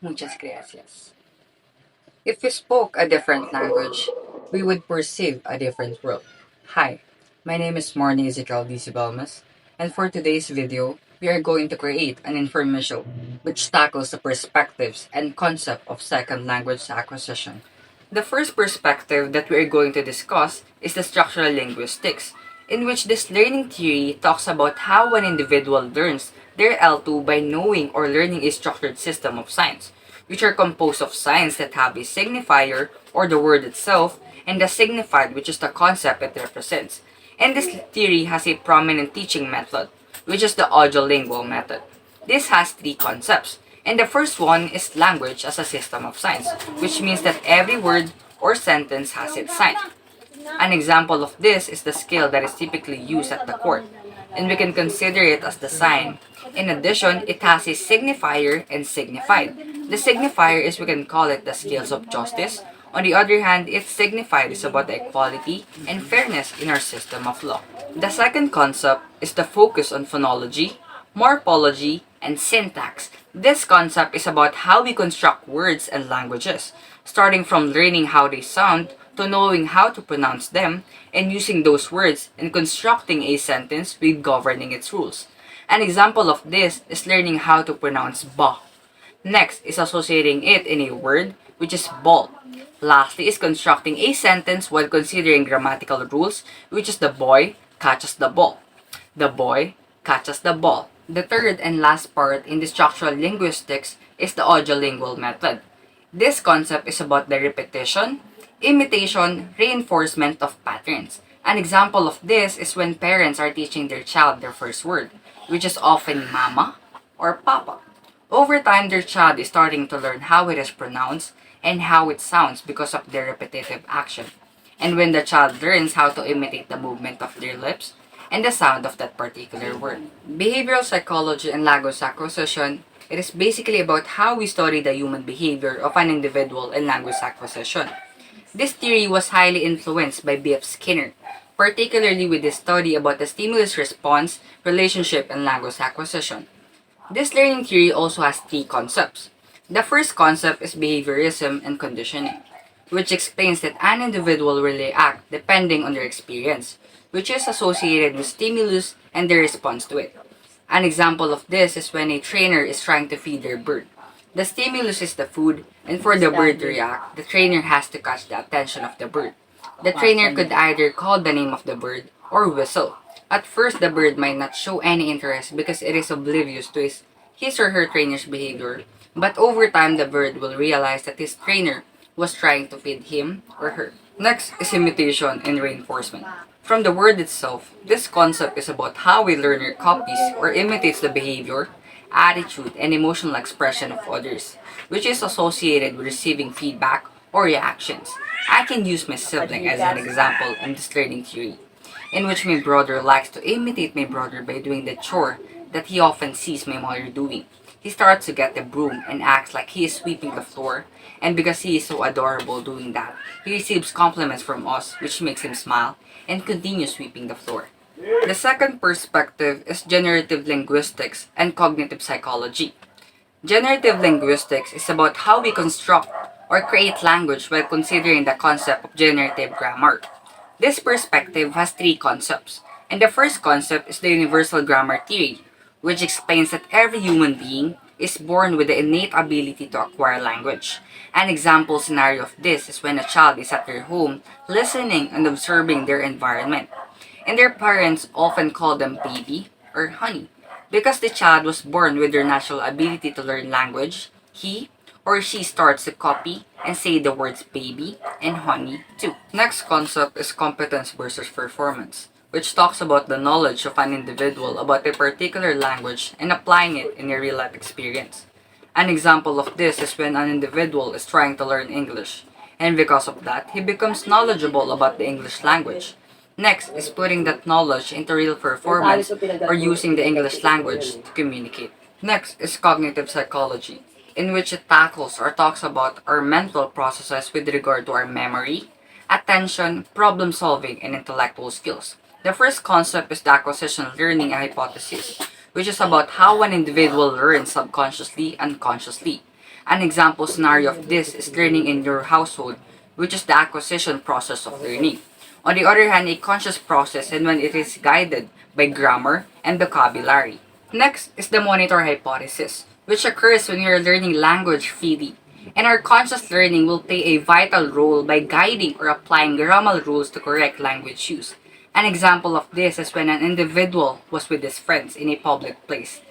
Muchas gracias. If we spoke a different language, we would perceive a different world. Hi, my name is Marney Ezekiel Belmes, and for today's video, we are going to create an information which tackles the perspectives and concept of second language acquisition. The first perspective that we are going to discuss is the structural linguistics, in which this learning theory talks about how an individual learns their L2 by knowing or learning a structured system of signs, which are composed of signs that have a signifier or the word itself, and the signified, which is the concept it represents. And this theory has a prominent teaching method, which is the audiolingual method. This has three concepts, and the first one is language as a system of signs, which means that every word or sentence has its sign. An example of this is the scale that is typically used at the court, and we can consider it as the sign. In addition, it has a signifier and signified. The signifier is, we can call it, the scales of justice. On the other hand, its signified is about the equality and fairness in our system of law. The second concept is the focus on phonology, morphology, and syntax. This concept is about how we construct words and languages, starting from learning how they sound to knowing how to pronounce them and using those words and constructing a sentence with governing its rules. An example of this is learning how to pronounce ba. Next is associating it in a word, which is ball. Lastly is constructing a sentence while considering grammatical rules, which is the boy catches the ball. The boy catches the ball. The third and last part in the structural linguistics is the audiolingual method. This concept is about the repetition, imitation, reinforcement of patterns. An example of this is when parents are teaching their child their first word, which is often mama or papa. Over time, their child is starting to learn how it is pronounced and how it sounds because of their repetitive action. And when the child learns how to imitate the movement of their lips and the sound of that particular word. Behavioral psychology and language acquisition, it is basically about how we study the human behavior of an individual in language acquisition. This theory was highly influenced by B.F. Skinner, particularly with his study about the stimulus-response relationship in language acquisition. This learning theory also has three concepts. The first concept is behaviorism and conditioning, which explains that an individual will react depending on their experience, which is associated with stimulus and their response to it. An example of this is when a trainer is trying to feed their bird. The stimulus is the food, and for the bird to react, the trainer has to catch the attention of the bird. The trainer could either call the name of the bird or whistle. At first, the bird might not show any interest because it is oblivious to his or her trainer's behavior, but over time, the bird will realize that his trainer was trying to feed him or her. Next is imitation and reinforcement. From the word itself, this concept is about how a learner copies or imitates the behavior, attitude, and emotional expression of others, which is associated with receiving feedback or reactions. I can use my sibling as an example in this learning theory, in which my brother likes to imitate my brother by doing the chore that he often sees my mother doing. He starts to get the broom and acts like he is sweeping the floor, and because he is so adorable doing that, he receives compliments from us, which makes him smile and continue sweeping the floor. The second perspective is generative linguistics and cognitive psychology. Generative linguistics is about how we construct or create language while considering the concept of generative grammar. This perspective has three concepts, and the first concept is the universal grammar theory, which explains that every human being is born with the innate ability to acquire language. An example scenario of this is when a child is at their home listening and observing their environment, and their parents often call them baby or honey. Because the child was born with their natural ability to learn language, he or she starts to copy and say the words baby and honey too. Next concept is competence versus performance, which talks about the knowledge of an individual about a particular language and applying it in a real life experience. An example of this is when an individual is trying to learn English, and because of that, he becomes knowledgeable about the English language. Next is putting that knowledge into real performance or using the English language to communicate. Next is cognitive psychology, in which it tackles or talks about our mental processes with regard to our memory, attention, problem solving, and intellectual skills. The first concept is the acquisition learning hypothesis, which is about how an individual learns subconsciously and consciously. An example scenario of this is learning in your household, which is the acquisition process of learning. On the other hand, a conscious process and when it is guided by grammar and vocabulary. Next is the monitor hypothesis, which occurs when you're learning language freely. And our conscious learning will play a vital role by guiding or applying grammar rules to correct language use. An example of this is when an individual was with his friends in a public place.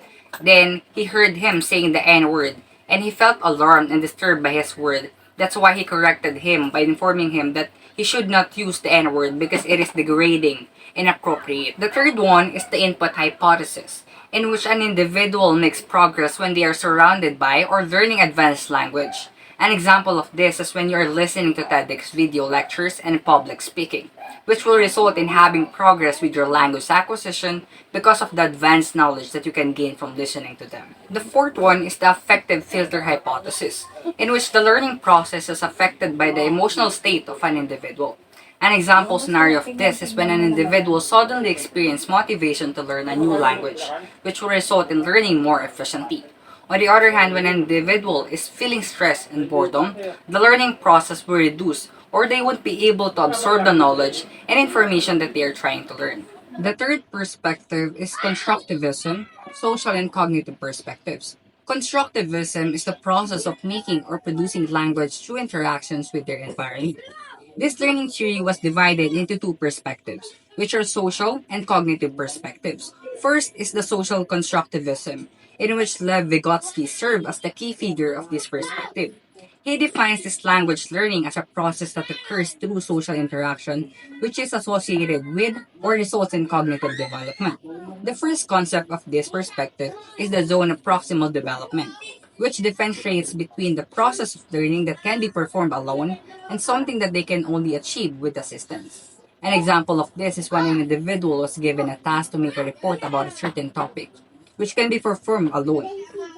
Then he heard him saying the N word, and he felt alarmed and disturbed by his word. That's why he corrected him by informing him that he should not use the N word because it is degrading, inappropriate. The third one is the input hypothesis, in which an individual makes progress when they are surrounded by or learning advanced language. An example of this is when you are listening to TEDx video lectures and public speaking, which will result in having progress with your language acquisition because of the advanced knowledge that you can gain from listening to them. The fourth one is the affective filter hypothesis, in which the learning process is affected by the emotional state of an individual. An example scenario of this is when an individual suddenly experiences motivation to learn a new language, which will result in learning more efficiently. On the other hand, when an individual is feeling stress and boredom, the learning process will reduce or they won't be able to absorb the knowledge and information that they are trying to learn. The third perspective is constructivism, social and cognitive perspectives. Constructivism is the process of making or producing language through interactions with their environment. This learning theory was divided into two perspectives, which are social and cognitive perspectives. First is the social constructivism, in which Lev Vygotsky served as the key figure of this perspective. He defines this language learning as a process that occurs through social interaction, which is associated with or results in cognitive development. The first concept of this perspective is the zone of proximal development, which differentiates between the process of learning that can be performed alone and something that they can only achieve with assistance. An example of this is when an individual was given a task to make a report about a certain topic, which can be performed alone.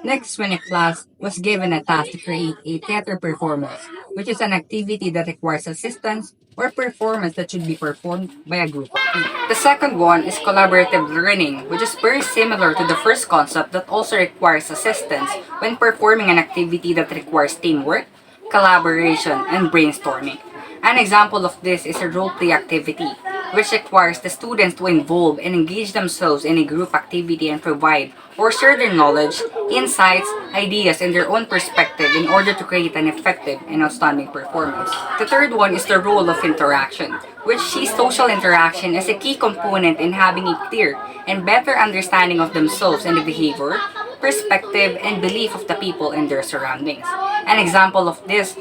Next, when a class was given a task to create a theater performance, which is an activity that requires assistance or performance that should be performed by a group of people. The second one is collaborative learning, which is very similar to the first concept that also requires assistance when performing an activity that requires teamwork, collaboration, and brainstorming. An example of this is a role-play activity, which requires the students to involve and engage themselves in a group activity and provide or share their knowledge, insights, ideas, and their own perspective in order to create an effective and outstanding performance. The third one is the role of interaction, which sees social interaction as a key component in having a clear and better understanding of themselves and the behavior, perspective, and belief of the people in their surroundings. An example of this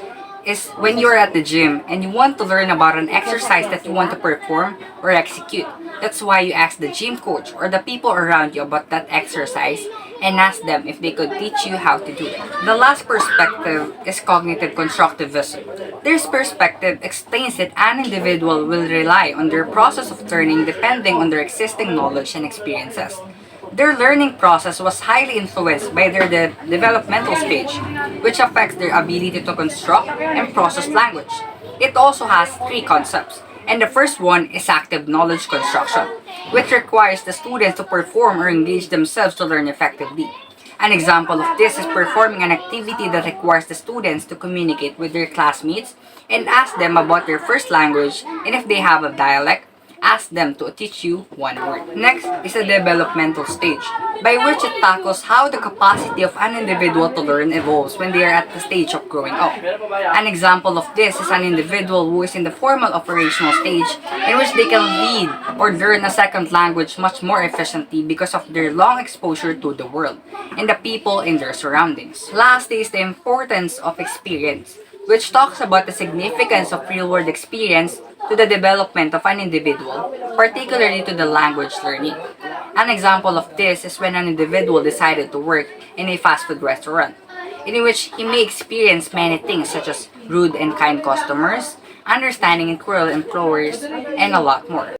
is when you're at the gym and you want to learn about an exercise that you want to perform or execute. That's why you ask the gym coach or the people around you about that exercise and ask them if they could teach you how to do it. The last perspective is cognitive constructivism. This perspective explains that an individual will rely on their process of learning depending on their existing knowledge and experiences. Their learning process was highly influenced by their developmental stage, which affects their ability to construct and process language. It also has three concepts, and the first one is active knowledge construction, which requires the students to perform or engage themselves to learn effectively. An example of this is performing an activity that requires the students to communicate with their classmates and ask them about their first language, and if they have a dialect, ask them to teach you one word. Next is the developmental stage, by which it tackles how the capacity of an individual to learn evolves when they are at the stage of growing up. An example of this is an individual who is in the formal operational stage in which they can read or learn a second language much more efficiently because of their long exposure to the world and the people in their surroundings. Lastly is the importance of experience, which talks about the significance of real-world experience to the development of an individual, particularly to the language learning. An example of this is when an individual decided to work in a fast food restaurant, in which he may experience many things such as rude and kind customers, understanding and cruel employers, and a lot more.